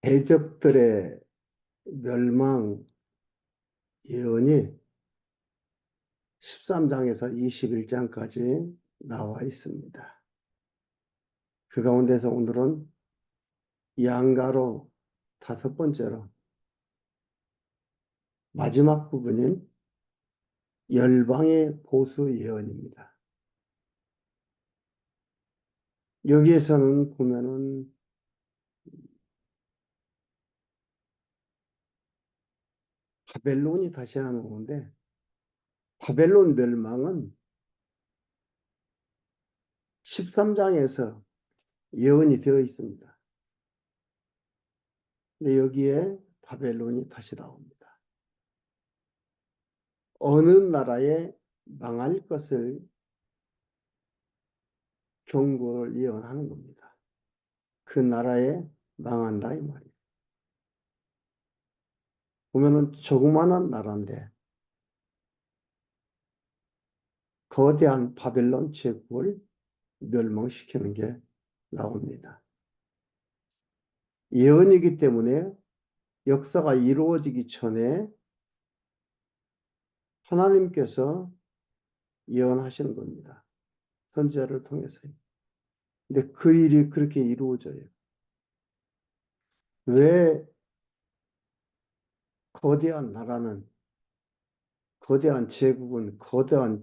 대적들의 멸망 예언이 13장에서 21장까지 나와 있습니다. 그 가운데서 오늘은 양가로 다섯 번째로 마지막 부분인 열방의 보수 예언입니다. 여기에서는 보면은 바벨론이 다시 나오는데 바벨론 멸망은 13장에서 예언이 되어 있습니다. 근데 여기에 바벨론이 다시 나옵니다. 어느 나라에 망할 것을 경고를 예언하는 겁니다. 그 나라에 망한다 이 말이에요. 보면은 조그마한 나라인데 거대한 바벨론 제국을 멸망시키는 게 나옵니다. 예언이기 때문에 역사가 이루어지기 전에 하나님께서 예언하시는 겁니다. 선지자를 통해서. 근데 그 일이 그렇게 이루어져요. 왜 거대한 나라는, 거대한 제국은 거대한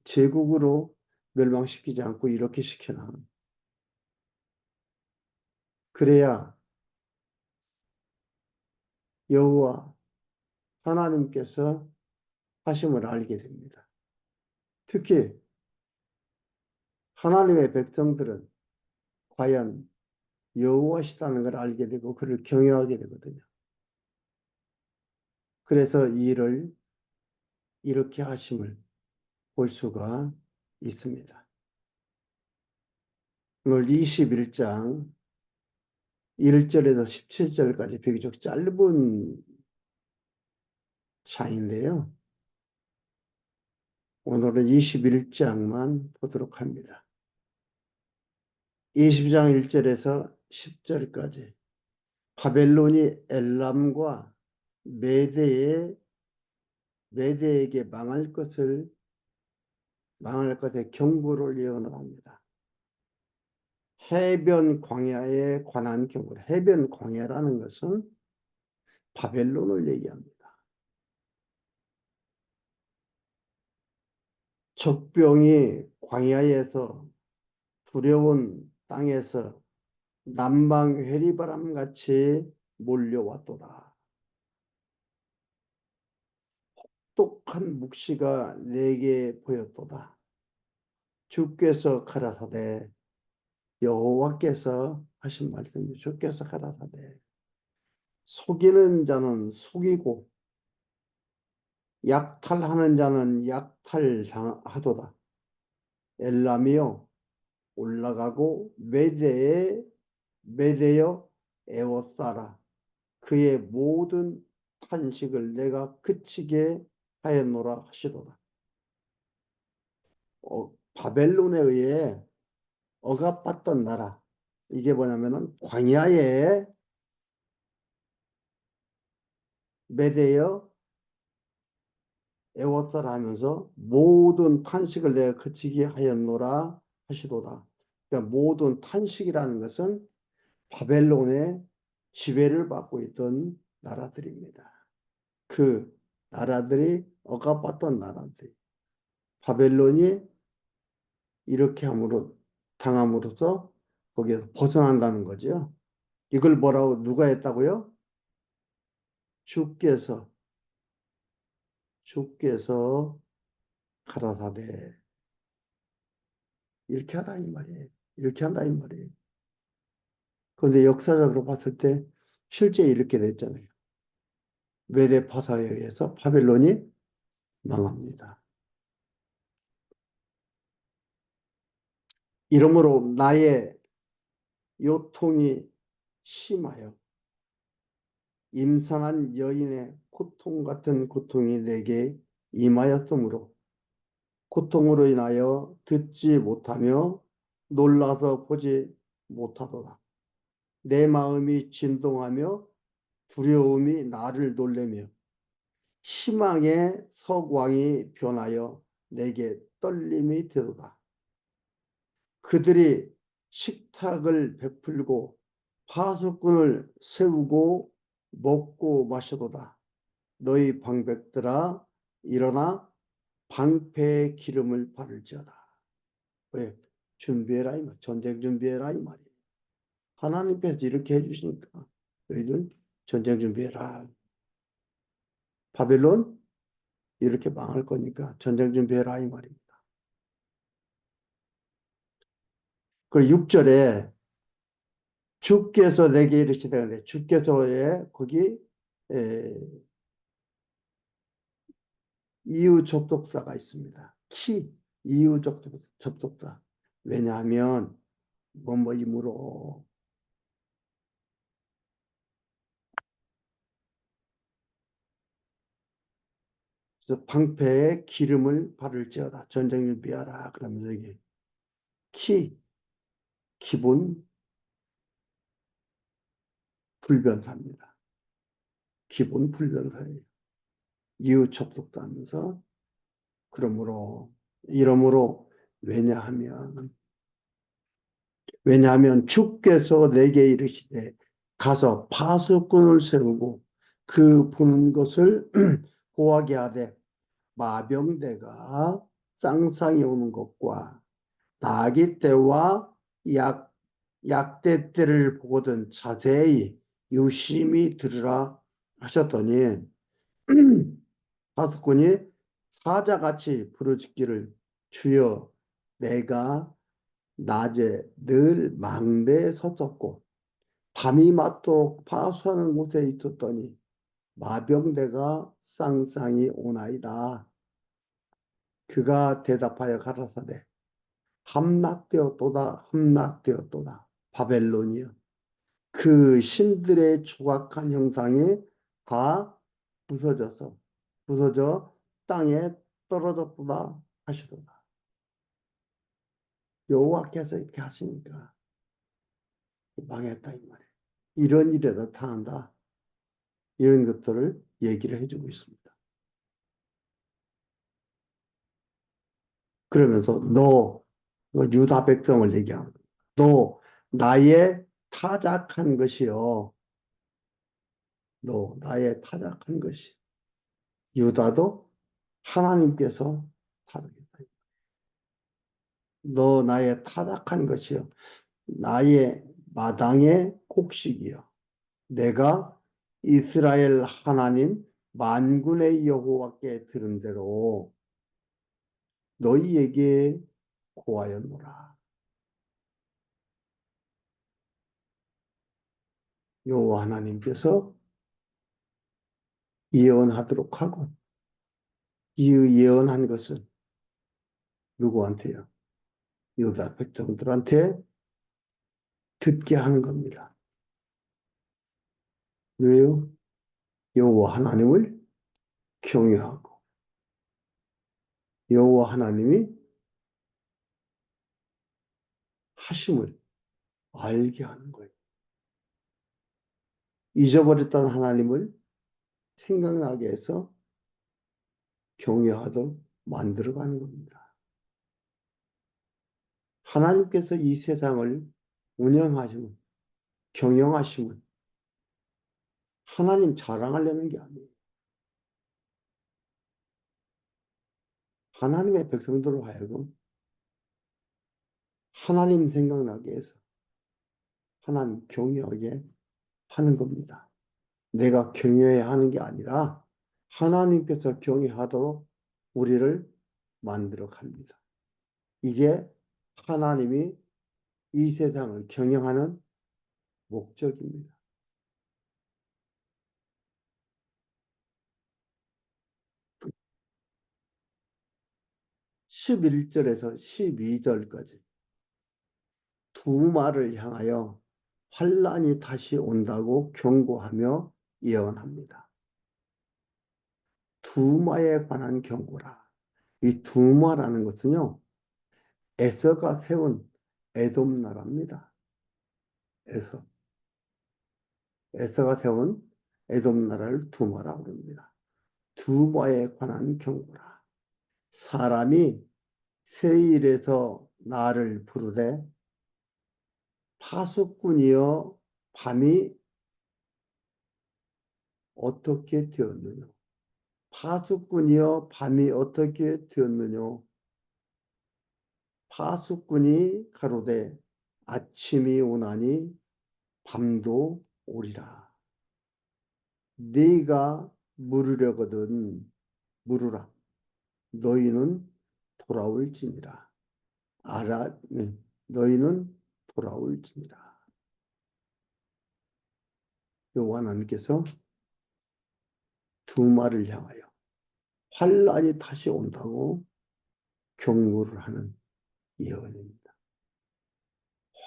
제국으로 멸망시키지 않고 이렇게 시켜놔. 그래야 여호와 하나님께서 하심을 알게 됩니다. 특히 하나님의 백성들은 과연 여호와시다는 걸 알게 되고 그를 경외하게 되거든요. 그래서 이 일을 이렇게 하심을 볼 수가 있습니다. 오늘 21장 1절에서 17절까지 비교적 짧은 장인데요. 오늘은 21장만 보도록 합니다. 20장 1절에서 10절까지 바벨론이 엘람과 메대에게 망할 것에 경고를 예언을 합니다. 해변 광야에 관한 경고를, 해변 광야라는 것은 바벨론을 얘기합니다. 적병이 광야에서 두려운 땅에서 남방 회리바람 같이 몰려왔도다. 혹독한 묵시가 내게 보였도다. 주께서 가라사대, 여호와께서 하신 말씀이 주께서 가라사대, 속이는 자는 속이고 약탈하는 자는 약탈하도다. 엘람이여 올라가고 메대여 에워싸라. 그의 모든 탄식을 내가 그치게 하였노라 하시도다. 바벨론에 의해 억압받던 나라. 이게 뭐냐면은 광야에 메대여 에워싸라 하면서 모든 탄식을 내가 그치게 하였노라 하시도다. 그러니까 모든 탄식이라는 것은 바벨론의 지배를 받고 있던 나라들입니다. 그 나라들이 억압받던 나라들. 바벨론이 이렇게 당함으로써 거기에서 벗어난다는 거죠. 이걸 뭐라고 누가 했다고요? 주께서 가라사대 이렇게 하다 이 말이에요. 이렇게 한다 이 말이에요. 그런데 역사적으로 봤을 때 실제 이렇게 됐잖아요. 메대 파사에 의해서 바벨론이 망합니다. 이러므로 나의 요통이 심하여 임산한 여인의 고통 같은 고통이 내게 임하였으므로 고통으로 인하여 듣지 못하며 놀라서 보지 못하도다. 내 마음이 진동하며 두려움이 나를 놀래며 희망의 석왕이 변하여 내게 떨림이 되도다. 그들이 식탁을 베풀고 파수꾼을 세우고 먹고 마셔도다. 너희 방백들아 일어나 방패의 기름을 바를지어다. 왜? 준비해라 이 말. 전쟁 준비해라 이 말이에요. 하나님께서 이렇게 해주시니까 너희들 전쟁 준비해라. 바벨론 이렇게 망할 거니까 전쟁 준비해라 이 말입니다. 그리고 6절에 주께서 내게 이르시되 주께서의 거기 에, 이유 접속사가 있습니다. 이유 접속사. 왜냐하면 뭐뭐이므로 그래서 방패에 기름을 바를지어다. 전쟁 준비하라. 그러면서 이게 키 기본 불변사입니다. 기본 불변사예요. 이유 접속도 하면서 이러므로 왜냐하면 주께서 내게 이르시되 가서 파수꾼을 세우고 그 보는 것을 보하게 하되 마병대가 쌍쌍이 오는 것과 나귀 떼와 약대 때를 보거든 자세히 유심히 들으라 하셨더니 파수꾼이 사자같이 부르짖기를 주여 내가 낮에 늘 망대에 섰었고 밤이 맞도록 파수하는 곳에 있었더니 마병대가 쌍쌍이 오나이다. 그가 대답하여 가라사대 함락되었도다 바벨론이여 그 신들의 조각한 형상이 다 부서져 땅에 떨어졌도다 하시도다. 여호와께서 이렇게 하시니까 망했다 이 말이에요. 이런 일에도 당한다. 이런 것들을 얘기를 해주고 있습니다. 그러면서 너 유다 백성을 얘기하는 거야. 너 나의 타작한 것이요. 너 나의 타작한 것이. 유다도 하나님께서 타작했다. 너 나의 타작한 것이요. 나의 마당의 곡식이요. 내가 이스라엘 하나님 만군의 여호와께 들은 대로 너희에게 고하였노라. 여호와 하나님께서 예언하도록 하고 이 예언한 것은 누구한테요? 유다 백성들한테 듣게 하는 겁니다. 왜요? 여호와 하나님을 경외하고 여호와 하나님이 하심을 알게 하는 거예요. 잊어버렸던 하나님을 생각나게 해서 경외하도록 만들어가는 겁니다. 하나님께서 이 세상을 운영하시면 경영하시면 하나님 자랑하려는 게 아니에요. 하나님의 백성들로 하여금 하나님 생각나게 해서 하나님 경외하게 하는 겁니다. 내가 경외해야 하는 게 아니라 하나님께서 경외하도록 우리를 만들어 갑니다. 이게 하나님이 이 세상을 경영하는 목적입니다. 11절에서 12절까지 두 말을 향하여 환란이 다시 온다고 경고하며 예언합니다. 두마에 관한 경고라. 이 두마라는 것은요, 에서가 세운 에돔 나라입니다. 에서. 에서가 세운 에돔 나라를 두마라고 합니다. 두마에 관한 경고라. 사람이 세일에서 나를 부르되 파수꾼이여 밤이 어떻게 되었느냐. 파수꾼이여 밤이 어떻게 되었느냐. 파수꾼이 가로되 아침이 오나니 밤도 오리라. 네가 물으려거든 물으라. 너희는 돌아올지니라. 너희는 돌아올지니라. 여호와 하나님께서 두마를 향하여 환란이 다시 온다고 경고를 하는 예언입니다.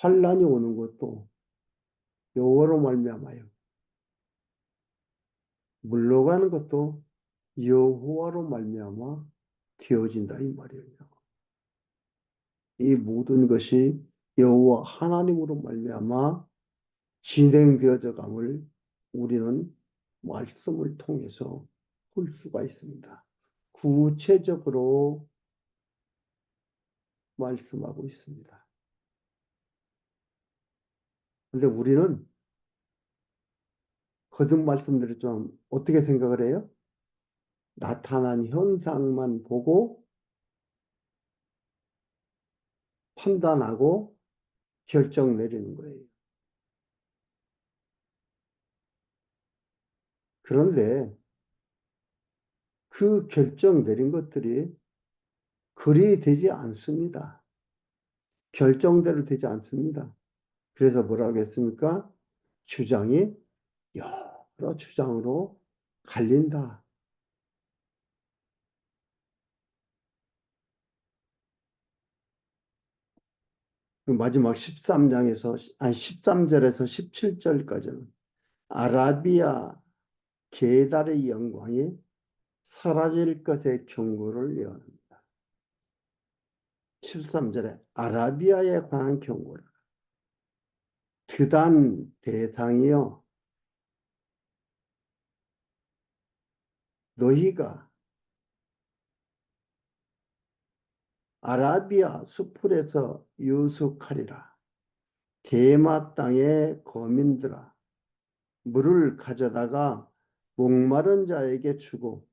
환란이 오는 것도 여호와로 말미암아요. 물러가는 것도 여호와로 말미암아 되어진다 이 말이에요. 이 모든 것이 여호와 하나님으로 말미암아 진행되어져 감을 우리는 말씀을 통해서 볼 수가 있습니다. 구체적으로 말씀하고 있습니다. 그런데 우리는 거듭 말씀드렸지만 어떻게 생각을 해요? 나타난 현상만 보고 판단하고 결정 내리는 거예요. 그런데 그 결정 내린 것들이 그리 되지 않습니다. 결정대로 되지 않습니다. 그래서 뭐라고 했습니까? 주장이 여러 주장으로 갈린다. 마지막 13장에서, 아니 13절에서 17절까지는 아라비아 게달의 영광이 사라질 것의 경고를 예언합니다. 13절에 아라비아에 관한 경고를 드단 대상이여 너희가 아라비아 수풀에서 유숙하리라. 대마 땅의 거민들아 물을 가져다가 목마른 자에게 주고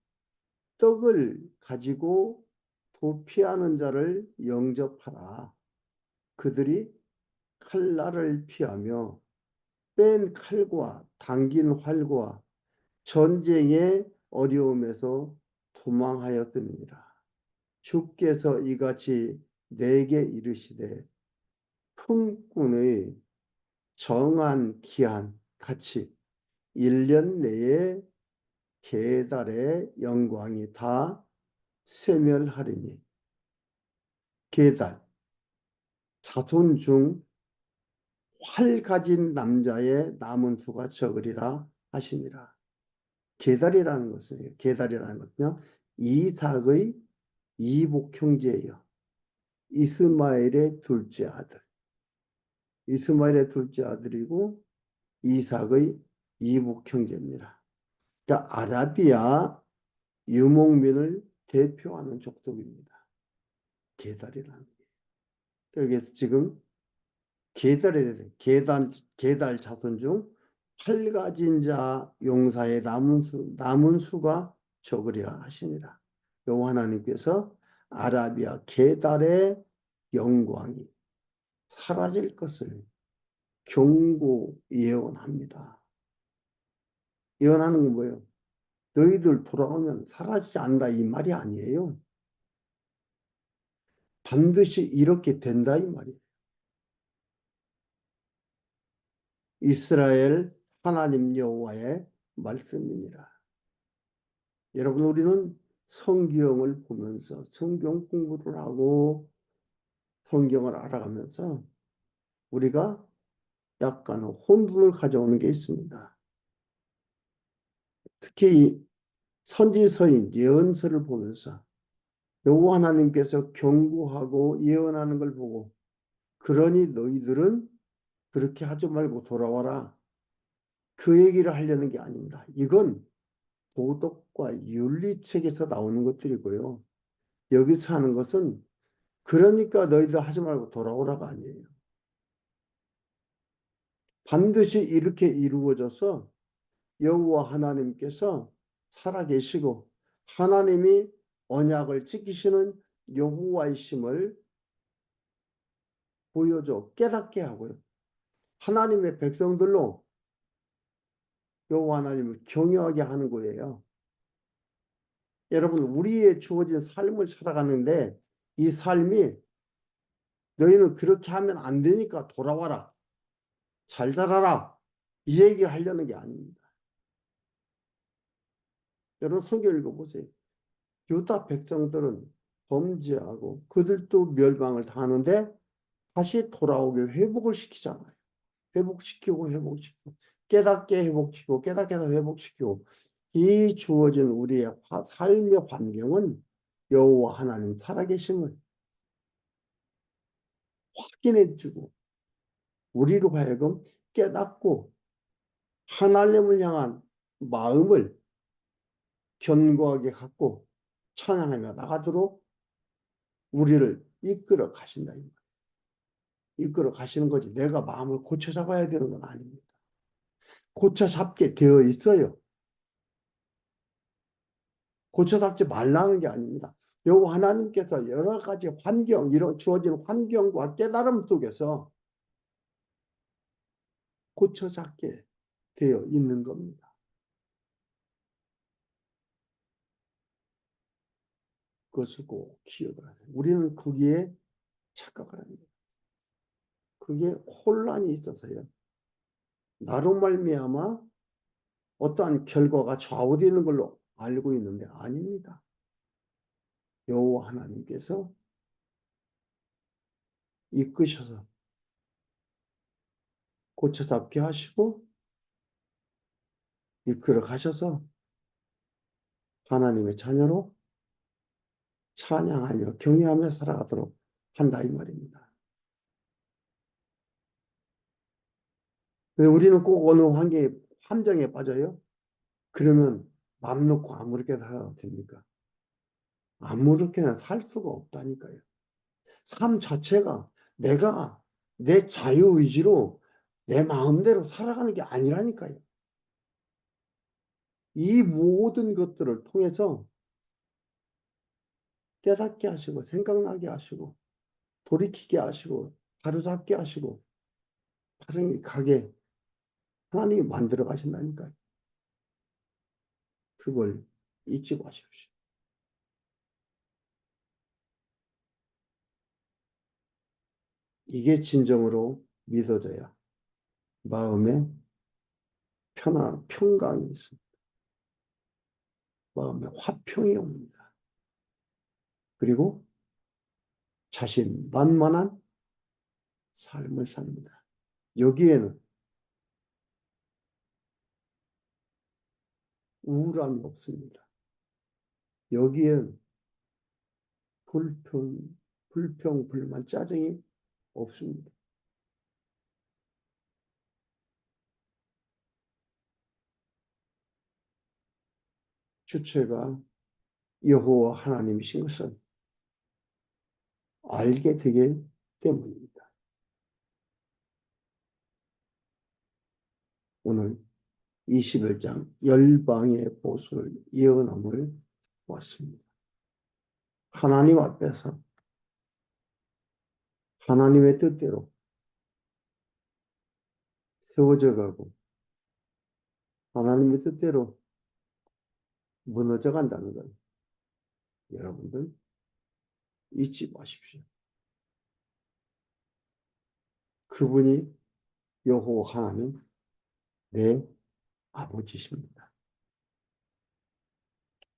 떡을 가지고 도피하는 자를 영접하라. 그들이 칼날을 피하며 뺀 칼과 당긴 활과 전쟁의 어려움에서 도망하였느니라. 주께서 이같이 내게 이르시되 품꾼의 정한 기한 같이 1년 내에 게달의 영광이 다 쇠멸하리니 게달 자손 중 활 가진 남자의 남은 수가 적으리라 하시니라. 게달이라는 것은 게달이라는 것은요 이삭의 이복 형제예요. 이스마엘의 둘째 아들. 이스마엘의 둘째 아들이고 이삭의 이복 형제입니다. 그러니까 아라비아 유목민을 대표하는 족속입니다. 게달이라는 게. 여기서 지금 게달 자손 중 8가진 자 용사의 남은 수가 적으리라 하시니라. 여호와 하나님께서 아라비아 게달의 영광이 사라질 것을 경고 예언합니다. 예언하는 건 뭐예요? 너희들 돌아오면 사라지지 않는다 이 말이 아니에요. 반드시 이렇게 된다 이 말이에요. 이스라엘 하나님 여호와의 말씀이니라. 여러분 우리는 성경을 보면서 성경 공부를 하고 성경을 알아가면서 우리가 약간 혼돈을 가져오는 게 있습니다. 특히 선지서인 예언서를 보면서 여호와 하나님께서 경고하고 예언하는 걸 보고 그러니 너희들은 그렇게 하지 말고 돌아와라. 그 얘기를 하려는 게 아닙니다. 이건 도덕과 윤리책에서 나오는 것들이고요. 여기서 하는 것은 그러니까 너희들 하지 말고 돌아오라가 아니에요. 반드시 이렇게 이루어져서 여호와 하나님께서 살아계시고 하나님이 언약을 지키시는 여호와이심을 보여줘 깨닫게 하고요. 하나님의 백성들로 여호와 하나님을 경외하게 하는 거예요. 여러분 우리의 주어진 삶을 살아가는데 이 삶이 너희는 그렇게 하면 안 되니까 돌아와라. 잘 자라라. 이 얘기를 하려는 게 아닙니다. 여러분 성경 읽어보세요. 유다 백성들은 범죄하고 그들도 멸망을 당하는데 다시 돌아오게 회복을 시키잖아요. 회복시키고 회복시키고 깨닫게 회복시키고 깨닫게 해서 회복시키고 이 주어진 우리의 삶의 환경은 여호와 하나님 살아계심을 확인해주고 우리로 하여금 깨닫고 하나님을 향한 마음을 견고하게 갖고 찬양하며 나가도록 우리를 이끌어 가신다. 이끌어 가시는 거지. 내가 마음을 고쳐 잡아야 되는 건 아닙니다. 고쳐 잡게 되어 있어요. 고쳐 잡지 말라는 게 아닙니다. 여호와 하나님께서 여러 가지 환경, 이런 주어진 환경과 깨달음 속에서 고쳐 잡게 되어 있는 겁니다. 그것을 꼭 기억을 하세요. 우리는 거기에 착각을 합니다. 그게 혼란이 있어서요. 나로 말미암아 어떠한 결과가 좌우되는 걸로 알고 있는데 아닙니다. 여호와 하나님께서 이끄셔서 고쳐잡게 하시고 이끌어 가셔서 하나님의 자녀로 찬양하며 경외하며 살아가도록 한다 이 말입니다. 우리는 꼭 어느 함정에 빠져요? 그러면 맘 놓고 아무렇게 살아도 됩니까? 아무렇게나 살 수가 없다니까요. 삶 자체가 내가 내 자유의지로 내 마음대로 살아가는 게 아니라니까요. 이 모든 것들을 통해서 깨닫게 하시고 생각나게 하시고 돌이키게 하시고 바로잡게 하시고 바로 가게 하나님이 만들어 가신다니까요. 그걸 잊지 마십시오. 이게 진정으로 믿어져야 마음에 평강이 있습니다. 마음에 화평이 옵니다. 그리고 자신만만한 삶을 삽니다. 여기에는 우울함이 없습니다. 여기에는 불평, 불만, 짜증이 없습니다. 주체가 여호와 하나님이신 것을 알게 되기 때문입니다. 오늘 21장 열방의 보수를 예언함을 보았습니다. 하나님 앞에서 하나님의 뜻대로 세워져 가고 하나님의 뜻대로 무너져 간다는 걸 여러분들 잊지 마십시오. 그분이 여호와 하나님 내 아버지십니다.